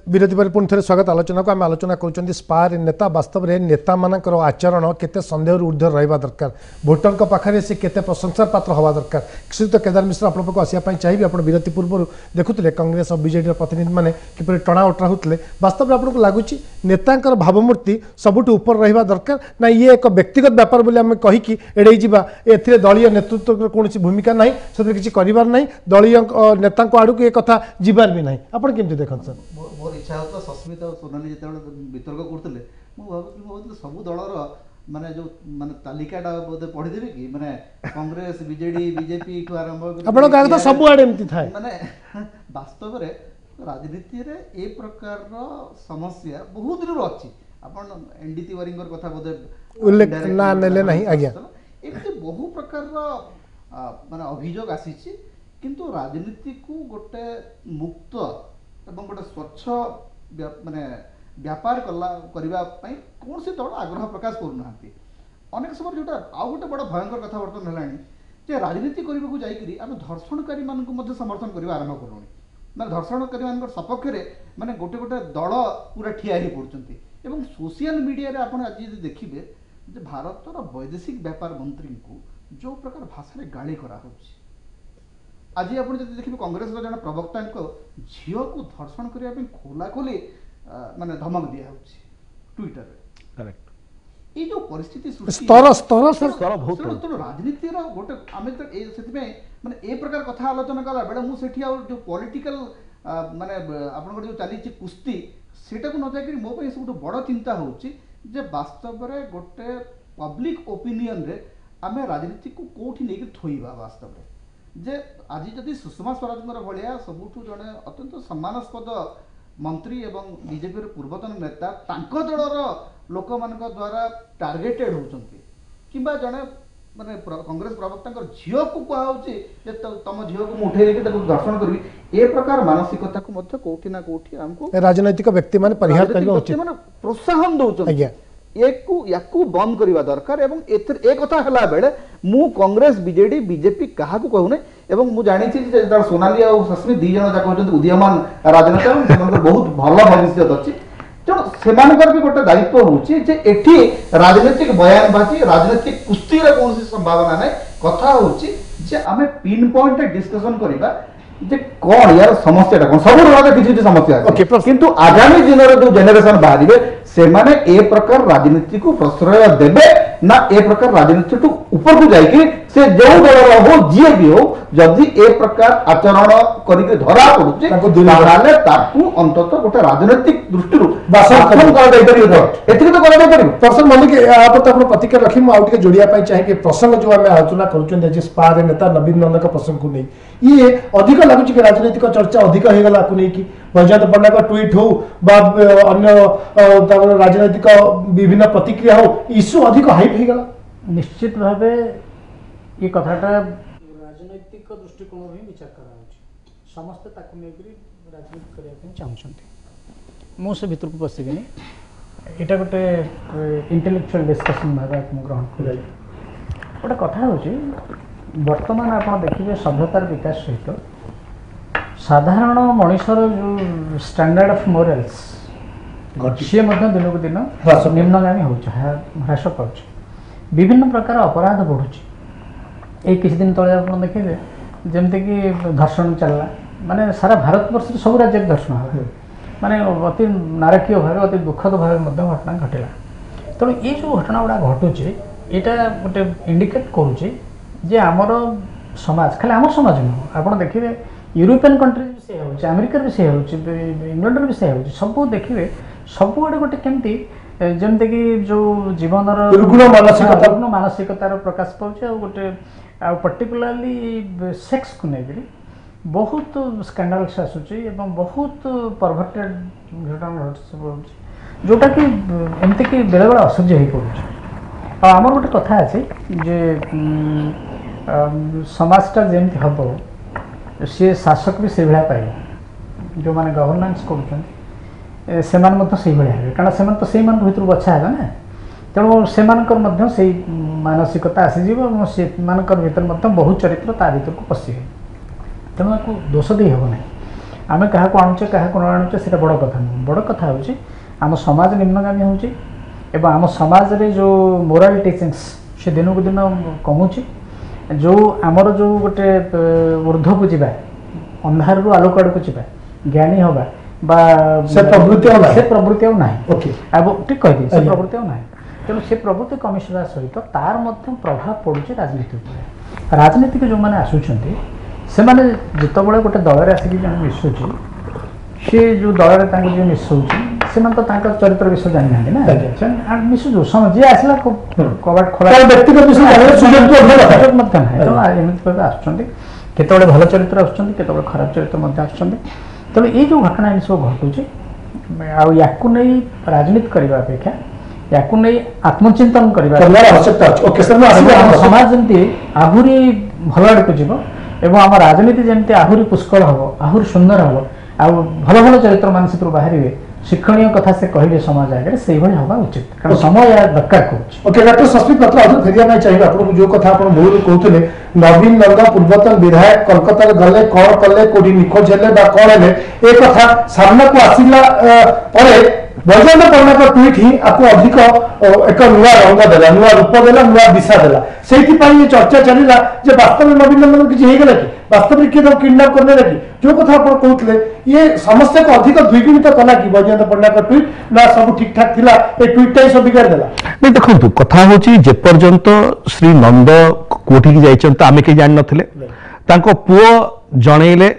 विरोधी पर पुणी थे स्वागत आलोचना को आम आलोचना कर स्पार नेता वास्तव में नेता मानकर आचरण केते संदेह ऊर्ध्व रहा दरकार भोटर पाखे से केते प्रशंसा पात्र हवा दरकार श्रीयुक्त केदार मिश्र आप आसपा चाहिए आप विरति पूर्व देखुले कांग्रेस और बीजेडी प्रतिनिधि मैंने किपर टणा उटरा होते वास्तव में आपको लगुच नेता भावमूर्ति सबुठ ऊपर रहा दरकार ना ये एक व्यक्तिगत व्यापार बोली आम कहीकि एड़े जा ए दलीय नेतृत्व कौन भूमिका ना से किसी कर दलीय नेता आड़ को ये कथा जीवार भी ना आप केमती देखते सर मोर इच्छा होता सस्मिता और सोनाली जो वितर्क करते भावुली सब दलर माने जो माने तालिकाटा बोधे पढ़ीदेवी कि माने कांग्रेस बीजेडी बीजेपी ठू आरंभ सब आड़े एमती थाए माने वास्तव में राजनीति रे ए प्रकार समस्या बहुत दिन अच्छी आपण एनडी तिवारी कथा बोधे उल्लेख ना नेले नहीं आज्ञा एमती बहु प्रकार माने अभियोग आसीछि किंतु राजनीति को गोटे मुक्त एवं गोटे स्वच्छ माने व्यापार करने कौन सी दल आग्रह प्रकाश करना अनेक समय जोटा आउ गोटे बड़ा भयंकर कथा बर्तमान है राजनीति करने को जाकि आम धर्षणकारी मानक समर्थन करने आरंभ करूँ मैं धर्षणकारी मान सपक्ष माने गोटे गोटे दल पूरा ठिया ही पड़ते सोशल मीडिया रे आपण आज देखिए भारतर वैदेशिक व्यापार मंत्री को जो प्रकार भाषा गाड़ी करा आज आप देखिए कांग्रेस जन प्रवक्ता झील को धर्षण करने खोला खोली माने धमक दिया ट्विटर ये जो परिस्थिति स्तर स्तर स्तर बहुत राजनीति गोटे आम माने ए प्रकार कथा आलोचना कला बेले मुझे जो पॉलिटिकल माने आपन जो चली कुस्ती सेटा को न जाकि मो पे सब बड़ चिंता होची जे वास्तव में गोटे पब्लिक ओपिनियन रे आमे राजनीति को कोठी नहीं थोइबा वास्तव में जे आज जदि सुषमा स्वराज भाया सबुठू जड़े अत्यंत सम्मानास्पद मंत्री एवं बीजेपी पूर्वतन नेता तांको दलर लोक मान द्वारा टार्गेटेड होचंती किंबा जड़े माने कांग्रेस प्रवक्ता झील को कहुचे तुम झील को उठे दर्शन करी ए प्रकार मानसिकता को कोठी ना कोठी हमको राजनैतिक व्यक्ति माने परिहार करबा उचित माने प्रोत्साहन दउचंती आज्ञा याकू बंद करवा दरकार एवं ए कथा हला बेले मु कांग्रेस बीजेडी बीजेपी कहा को कहूने एवं मु जानि छी जे सोनाली और सस्मित दी जन जा कहउछन उदीयमान राजनेता बहुत भलो भविष्य अछि तेणु सेमानकर भी गोटे दायित्व होची जे एठी राजनीतिक बयानबाजी राजनीतिक कुस्ती रे कोनसी संभावना नै कथा होची जे आमे पिन पॉइंट डिस्कशन करिबा ଯେ କଣ यार समस्या कौन सब किसी किसी समस्या Okay, है किंतु आगामी दिन जो जेनेरेशन बाहर सेमाने ए प्रकार राजनीति को प्रश्रय देबे ना ए प्रकार राजनीति टू ऊपर को जाइए से जो दल हो जी भी हो जदि ए प्रकार आचरण करके धरा पड़ुचे ताले ताकू अंतत गोटे राजनीतिक दृष्टि शासन करा जाय परियो एथिके तो करा जाय परियो प्रोफेसर मल्लिक आप तो अपन प्रतिक्रिया रखी मु आउटे जोड़िया पाई चाहे कि प्रसंग जो आमे आलोचना करूछन जे स्पा रे नेता नवीन नंद का प्रसंग को नहीं ये अधिक लागुच कि राजनीतिक चर्चा अधिक हो गला को नहीं कि वैजयंत पंडा का ट्वीट हो बा अन्य राजनीतिक विभिन्न प्रतिक्रिया हो इश्यू अधिक हाइप हो गला निश्चित भावे ये कथाटा राजनैतिक दृष्टिकोण भी विचार करा समस्ते ताकू नेकरी राजनीति करने चाहते मु से भितर को पशिनी यहाँ गोटे इंटेलेक्चुअल डिस्कशन भाव ग्रहण कर गोटे कथा हो बर्तमान आप देखिए सभ्यतार विकास सहित साधारण मनुष्यर जो स्टैंडर्ड ऑफ मोरल्स सी दिन को दिन निम्नगामी हो ह्रास पाँच विभिन्न प्रकार अपराध बढ़ुची किसी दिन तले आप देखिए जमती कि धर्षण चलला माने सारा भारत वर्ष सब राज्य धर्षण है माने अति नारकीय भाव अति दुखद भाव घटना घटला तेणु ये जो घटना गुड़ा घटुचे यहाँ गोटे इंडिकेट करुचे जे आमर समाज खाली आम समाज नुह आप देखिए यूरोपियन कंट्री भी से हो अमेरिका भी से हो इंग्लैंड भी से हो सब देखिए सब आड़े गोटे केमती जमती कि जो जीवन मानसिकतार प्रकाश पाँच गोटे पर्टिकुलाली सेक्स को लेकर बहुत स्कैंडल्स आसूची एवं बहुत परभर्टेड घटना जोटा कि एमती कि बेले बेले असह्य हो पड़े आमर गोटे कथा अच्छे जे समाजटा जमी हम सी शासक भी से भाया पाइब जो मैंने गवर्नान्स कर से कारण से तो से भर बछा है ना तेणु से मानसिकता आसीज से भर बहुत चरित्र ता भर को पशिबे तेणु आपको दोष दे हेब ना आम क्या आणुचे क्या न आणुचे से बड़ कथा नुह बड़ कथा हूँ आम समाज निम्नगामी हो आम समाज रे जो मोराल टीचिंग्स से दिन को दिन कमुचे जो आमर जो गोटे ऊर्ध्व को जा अंधार रु आलोक आड़ को जा ज्ञानी हवा से प्रवृत्ति ना ठीक कह से प्रवृत्ति ना तेणु से प्रवृत्ति कमिशनर सहित तार प्रभाव पड़ुचे राजनीति राजनीति जो मैंने आसुच्च से जिते गोटे दल आसिक जन मिसुची सी जो दल में मिसौची से तो चरित्र विषय जानी ना मिसुचु जी आसला कबाट खोला व्यक्तिगत केतबे भल चरित्र आसते खराब चरित्र आसते तेणु ये जो घटना इन सब घटुचे आकु नहीं राजनीति करने अपेक्षा या आत्मचिंतन समाज जमी आहरी भल आड़ को जीव एवं आम राजनीति जमी आहरी पुष्कल हम आहरी सुंदर हम आ भल भल चरित्र मान से बाहर शिक्षणीय कथा से कहले समाज आगे से हवा उचित कारण समय दरकार कर डॉक्टर सस्मित पात्र फेरिया चाहिए आपको जो कथा आप मूल कहते नवीन नंद पूर्वतन विधायक कोलकाता गले कौन कले कोडी निखोज हेले कौन हेले एक कथा सामना को आसिला वैजयंत पंडा का ट्वीट ही आपको अधिक एक नुआ रंग देला नुआ रूप देला नुआ दिशा देला से चर्चा चलला जे वास्तव में नवीन नंदन किसी होगा कि वास्तव में किए किडनैप करने लगी जो कथा आप कहते ये समस्या को अधिक द्विगुणित कला कि वैजयंत पंडा का ट्वीट ना सब ठीक ठाक थिला ए ट्वीट ही सब बिगाड़ देला नहीं देखो कथा होची जे पर्यंत श्री नंद कोठी की जाइछन आमे के जान नथिले तांको पुओ जणैले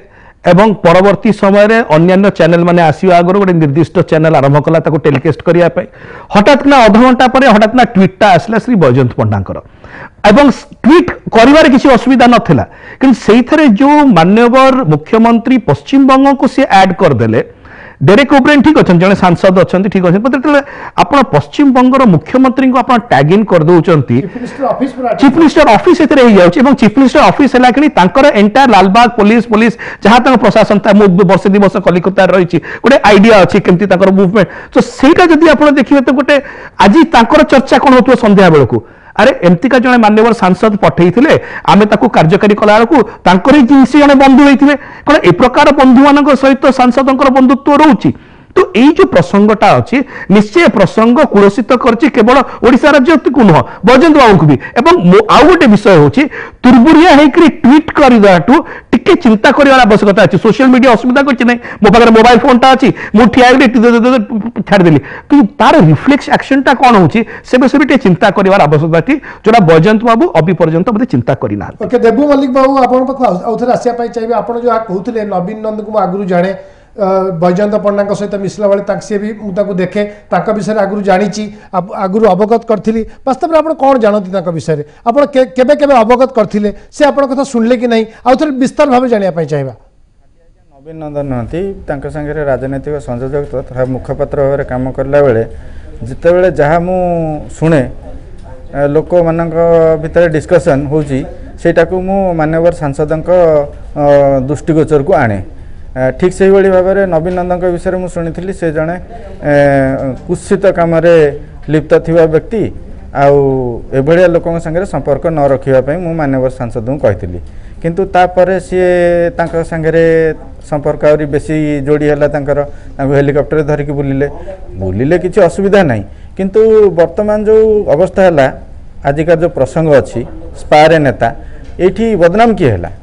एवं परवर्ती समय रे अन्य चैनल माने आसियो आगर गोटे निर्दिष्ट चैनल आरंभ कला ताको टेलीकास्ट करिया पे हठात ना आधा घंटा पर हठात ना ट्वीटा आसला श्री वैजयंत पंडांकर एवं ट्वीट करिवार किसी असुविधा नथिला किंतु सेइथरे जो माननीय मुख्यमंत्री पश्चिम बंग को से ऐड कर देले डेरेक ओब्रेन ठीक अच्छा जड़े सांसद अच्छा ठीक अच्छे आप पश्चिम बंगर मुख्यमंत्री को आप टैग इन कर दौरान chief minister office chief minister office है कि एंटायर लालबाग पुलिस जहाँ प्रशासन था वर्ष दि वर्ष कलिकता रही गोटे आइडिया अच्छी केमती मुवमेंट तो सहीटा जब आप देखिए तो गोटे आज चर्चा कौन हो संध्या बेलू अरे एमतीका जड़े मान्यवर सांसद पठे आम कार्यकारी कला जड़े बंधु होते कौन ए प्रकार बंधु मान सहित सांसद बंधुत्व रोचे तो यही जो प्रसंगटा अच्छी निश्चय प्रसंग कुलसित करछि केवल ओडिशा राज्य को नुह वैजयंत बाबू को भी एवं आउ गोटे विषय होछि तुरबुरिया होकर ट्वीट करदेटू टिके चिंता करिवार आवश्यकता अछि सोशल मीडिया असुविधा करछि नै मो पाखरे मोबाइल फोनटा अछि मु ठिया छाड़ देली कि तार रिफ्लेक्स एक्शनटा कोन होछि से विषय टिके चिंता करिवार आवश्यकता अछि जोटा बैजयंत बाबू अभी पर्यंत मते चिंता करिना ओके देबू मल्लिक बाबू आपण पाख आउथरे आसिया पई चाहिबे आपण जो कहउतले नवीन नंद को आगुरु जाने बैजयंत पंडा सहित मिसला बेले सी भी मुझे देखे विषय आगुरी जानी आगुरी अवगत करी वास्तव में आप कौन जानती विषय आप केबे केबे अवगत करथिले से आपण कथा सुनले कि नहीं आउ थे विस्तार भाव जाना चाहिए नवीन नंदन नुहति संगे राजनैतिक संयोजक तथा मुखपात्र भाव काम करला बेले जिते जहाँ मु शुणे लोक मान भितर डिस्कसन होची सेटा को मु माननीय सांसद दृष्टिगोचर को आने ठीक से भाव में नवीन नंदन विषय में शुणी से जड़े कुत्सित कम लिप्त थिबा व्यक्ति आउ लोकों संगे संपर्क न रखापी मु माननीय सांसद को कही किंतु तापर सी संगे संपर्क आहुरी बेसी जोड़ी है हेलिकप्टर धरिकी बुलिले किसी असुविधा नहीं किंतु वर्तमान जो अवस्था है आजिका जो प्रसंग अच्छी स्पारे नेता ये बदनाम किए है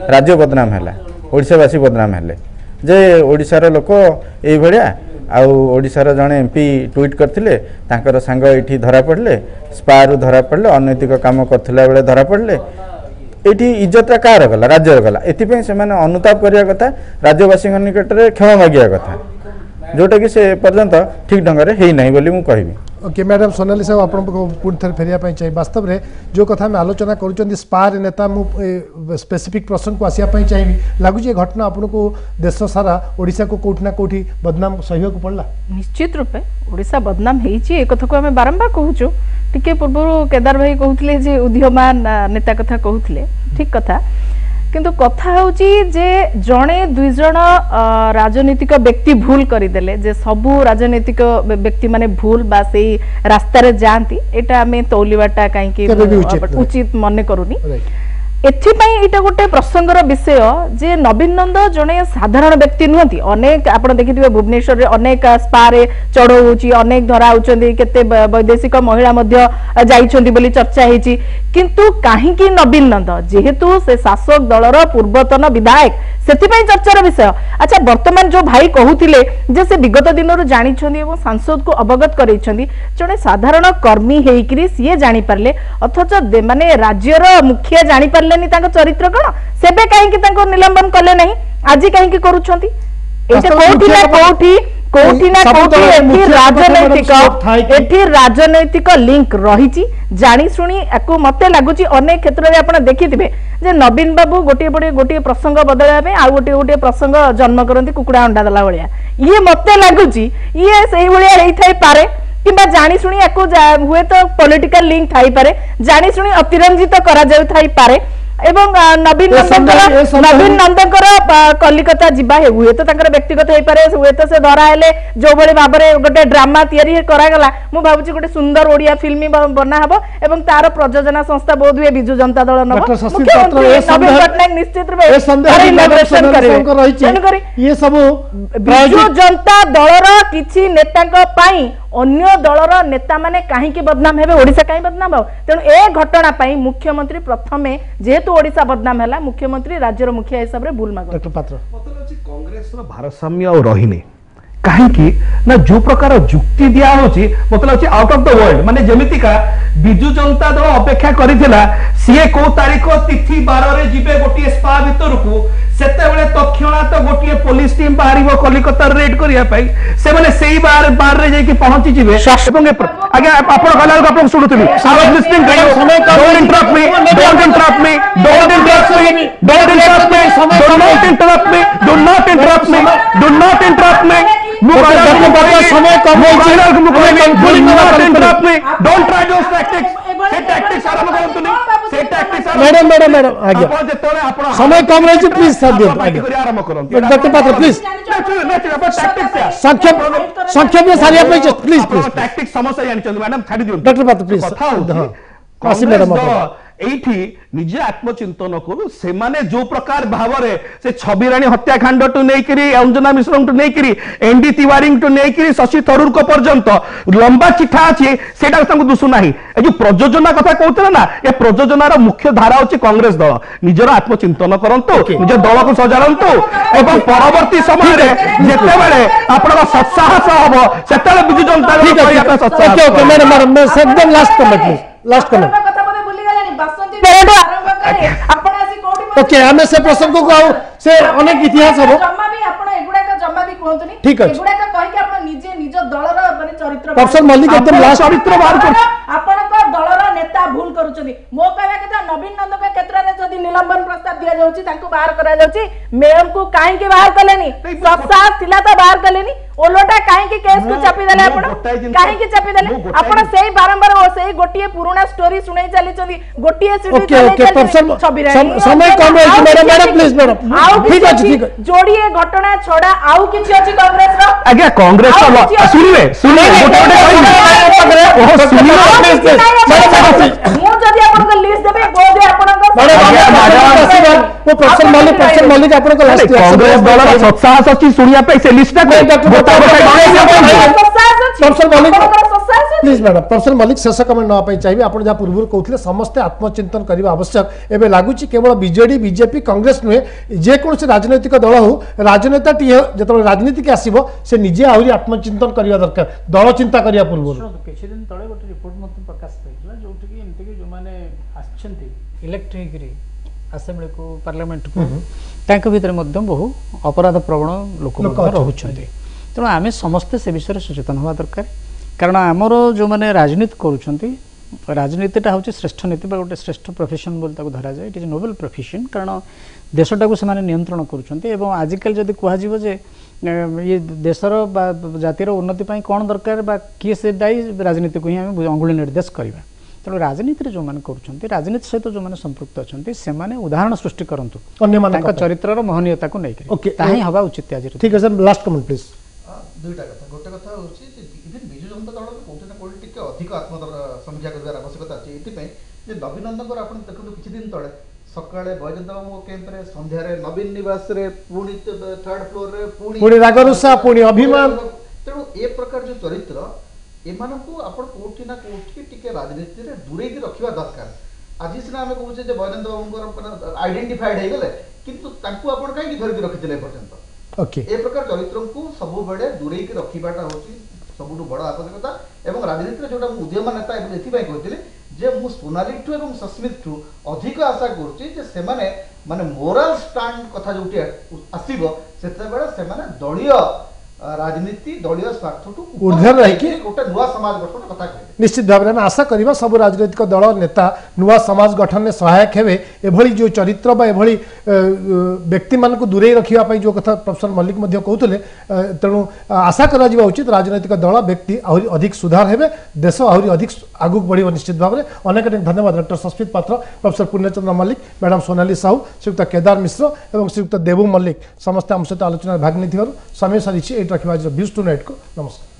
राज्य बदनाम है ओडिशावासी बदनाम हेले जे ओडिशार लोक ये भाया आशार जड़े एमपी ट्वीट करते तांकर सांग ये धरा पड़े स्पारू धरा पड़े अनैतिक काम करथिला बेले धरा पड़े ये इज्जत कार गला राज्यर गला एथिपई से माने अनुताप करिया कथा राज्यवासी निकट में क्षमा मागिया कथा जोटा कि से पर्यंत ठीक ढंग से है नहीं बोली मु कहबी ओके मैडम सोनाली साहब आप पुणी थे फेरिया चाहिए वास्तव में जो कथा आम आलोचना कर स्पार नेता मु स्पेसिफिक प्रश्न को आसापी चाहिए लगुच ये घटना आपको देश सारा ओडिशा को कौटि ना कौटि बदनाम सहयोग पड़ला निश्चित रूपे ओडिशा बदनाम है कथा को आम बारंबार कहूँ टिके पूर्व केदार भाई कहते उदीयमान नेता कथा कहते ठीक कथा किंतु कथा होची जे जणे दुई जण राजनीतिक व्यक्ति भूल करदेले जे सबू राजनीतिक व्यक्ति माने भूल बा से रास्ता रे जानती एटा हमें तौलिबाटा कहीं उचित मन करूनी एथिपाई एटा गोटे प्रसंगर विषय जे नवीन नंद जणे साधारण व्यक्ति नुहति अनेक आपण देखिथिबे भुवनेश्वर रे अनेक स्पारे चढ़ो होची अनेक धरा होचंदी केते वैदेशिक महिला मध्य जाइछंदी बोली चर्चा हेची किंतु काहे कि नवीन नंद जेहेतु से शासक दलर पूर्वतन विधायक सेथिपाई चर्चार विषय अच्छा वर्तमान जो भाई कहूथिले जे से विगत दिन जानी एवं सांसद को अवगत करैछंदी जणे साधारण कर्मी हेइकरी सिए जानी पारले अथच माने राज्यर मुखिया जानी पारलेनी तांको चरित्र कोन सेबे काहे कि तांको निलंबन कले नहीं आज काहे कि करूछंती एटा कोठी ना कोठी राजनैतिक लिंक रही जानी शुणी आपको मत लगुच अनेक क्षेत्र में आप देखिथे जे नवीन बाबू गोटे प्रसंग बदलवा आ गोटे प्रसंग जन्म करती कुकुड़ा अंडा देला भाया ये मत लगुच ये से भाई पारे कि जानी शुणी आपको हुए तो पॉलिटिकल लिंक थाई पारे जानी शुणी अतिरंजित करा जाउ थाई पारे एवं नवीन नंदकर कलिकता जीवा हुए तो व्यक्तिगत हो पारे हुए तो से धरा हेले जो भाई भाव में गोटे ड्रामा तैयारी करागला मु भावुची गोटे सुंदर ओडिया फिल्म बना हबो एवं तार प्रयोजना संस्था बोध हुए बिजु जनता दल नबो नवीन पटनायक निश्चित रूपे ये सब बिजु जनता दलर किछि नेतांक पई अन्य दलर नेता माने काहे कि बदनाम हेबे ओडिसा काहे बदनाम हो तेणु ए घटना पई मुख्यमंत्री प्रथमे जेहेतु ओडिसा बदनाम हैला मुख्यमंत्री राज्यर मुखिया हिसाब रे भूल मागो डॉक्टर पात्र कांग्रेस रो भारसाम्य और रहिने काहे ना जो प्रकार जुक्ति दिया होची मतलब आउट ऑफ द वर्ल्ड माने जेमिति का बिजु जनता दल अपेक्षा करिथिला सीए को तारीख तिथि 12 रे जिबे गोटी स्पा भीतर को सेते बेले तक्षणा तो गोटी पुलिस टीम बाहरिबो कलिकता रेड करिया पाई से माने सेही बार रे जाई कि पहुंची जिवे एवं आगे आपण गला आपण सुनुथि I was listening don't interrupt me don't interrupt me don't interrupt me don't interrupt me do not interrupt me do not interrupt me do not interrupt me समय कम डोंट ट्राई दोस टैक्टिक्स से tactics आरंभ करतुनी से tactics madam आगे समय कम रही please sir दियो आरंभ करंतु डॉक्टर पात्र प्लीज संक्षेप में सारिया प्लीज टैक्टिक्स समस्या जानि मैडम छाडी दियो डॉक्टर पात्र प्लीज काशी मैडम এইটি নিজে আত্মচিন্তন করু সেমানে যে প্রকার ভাবে সে ছবিরাণী হত্যাকাণ্ড টু নেইকি অঞ্জনা মিশ্র টু নেইকি এনডি তিওয়ারি টু নেইকি শশী থরুর পর্যন্ত লম্বা চিঠা আছে সেটা তাকে দুষু না এই যে প্রযোজনা কথা কৌলে না এ প্রযোজনার মুখ্য ধারা হচ্ছে কংগ্রেস দল নিজের আত্মচিন্তন করন্তু নিজ দলকে সজাড়ন্তু এবং পরবর্তী সময়ে যেতেবেলে আপনার সৎসাহস হব সেতবে বিজু জনতা দল করিয়া সৎসাহস ओके मैडम एकदम last comment please last comment okay आमे से प्रसंग को से अनेक इतिहास हबो जम्मा भी आपण एगुडा का जम्मा भी कोंतनी ठीक अछि एगुडा का कहि के आपण निजे निज दलर माने चरित्र प्रोफेसर मल्लिक एकदम लास्ट चरित्र बाहर कर आपण को दलर नेता भूल करूचनी मो कहबा के नवीन नंद के क्षेत्र में जदी निलंबन प्रस्ताव दिया जाउची ताको बाहर करा जाउची मेयम को काहे के बाहर कलेनी सप्ताह थिला तो बाहर कलेनी ओलोटा काहे के केस को चापी देले आपण काहे के चापी देले आपण सेही बारंबार ओ सेही गोटिए पुराना स्टोरी सुनाई चली चली गोटिए सीडी ओके ओके प्रोफेसर समय कम है मैडम मैडम प्लीज मैडम ठीक अछि ठीक जोड़िए घटना छोड़ा आउ किछि अछि कांग्रेस रो आज्ञा कांग्रेस सुनिए सुनिए गोटे मु जदी आपण को लिस्ट देबे बोदे आपण को वो प्रोफेसर मल्लिक आपण को लास्ट कांग्रेस दल सत्साहस अछि सुनिया पे से लिस्ट प्लीज मैडम प्रोफेसर मल्लिक शेष कमेंट ना चाहिए आप जहाँ पूर्व कहते समस्ते आत्मचिंतन करने आवश्यक एवं लगुच केवल बीजेडी बीजेपी कांग्रेस नुहे जेकोसी राजनैतिक दल हो राजनेता टी जो राजनीति की आसो से निजे आहरी आत्मचिंतन करने दरकार दल चिंता करने पूर्व किसी दिन तले गोटे रिपोर्ट मत प्रकाश पाइला जो जो मैंने इलेक्ट आसेम्बली को पार्लियामेंट को तांक भितर बहु अपराध प्रवण लोक रोचे तेणु आम समस्ते से विषय सचेतन हवा दरकार कारण आमर जो मैंने राजनीति करुँच राजनीतिटा हूँ श्रेष्ठ नीति गोटे श्रेष्ठ प्रोफेशन बोली धरा जाए इट इज नोबेल प्रोफेशन कारण देशटा को से नियंत्रण करुँच आजिकल जदि कहु जे ये देशर जातिर उन्नति कौन दरकार किए से दायी राजनीति को ही आम अंगुली निर्देश करवा तेणु राजनीति जो मैंने कर राजनीति सहित जो मैंने संपृक्त अच्छा से उदाहरण सृष्टि करूँ चरित्र महनीयता को नहीं हवा उचित आज ठीक है सर लास्ट कमेंट प्लीज दुईटा कथा गोटे कथा होची इवन बिजु जनता दल कोठे ना कोठे टिके अधिक आत्मसमीक्षा करबार आवश्यकता अछि एति पय जे नवीन नंदकर आपण देखु किछि दिन तळे सकाळे भयजंत बाबू कैंप रे संध्या रे नवीन निवास रे पुणी थर्ड फ्लोर रे पुणी रागरुषा पुणी अभिमान तेणु ए प्रकार जो चरित्र एमानकू आपण कोठी ना कोठी टिके राजनीति रे दूरे की रखिबा दरकार आज सिना हमें कहूचे जे भयजंत बाबूंकर आइडेंटिफाइड हे गेले किंतु तांकू आपण काहे की धरि रखितले पर्यंत ओके ए प्रकार चरित्र को सब बेले दूरे की रखिबाटा होची सबुठु बड़ आवश्यकता एवं राजनीति जोटा उद्यम नेता एथिपाई कहते जे मु सोनाली ठू एवं सस्मित ठू अधिक आशा करुच्ची जे सेमाने माने मोराल स्टैंड कथा जोटी आसीबो सेते बेले सेमाने दलीय राजनीति दलीय स्वार्थ ठू उर्धर रही कि गोटे नुवा समाज गठन कथा कहते निश्चित भाव में आशा करवा सब राजनीतिक दल नेता नुआ समाज गठन में सहायक हेबे एभली जो चरित्र बा एभली व्यक्ति मान को दूरे रखिबा जो कथा प्रोफेसर मल्लिक मध्य कहते तेणु आशा करा जिबा उचित राजनीतिक दल व्यक्ति आहरी अधिक सुधार हेबे देश आहरी अधिक आगु बढ़िबो निश्चित भाव में अनेक अनेक धन्यवाद डॉक्टर सस्मित पात्र प्रोफेसर पूर्णचंद्र मल्लिक मैडम सोनाली साहू श्रीयुक्त केदार मिश्र और श्रीयुक्त देवू मल्लिक समस्त आम सहित आलोचना भाग नहीं समय सारी रखा व्यूज टू नाइट को नमस्कार।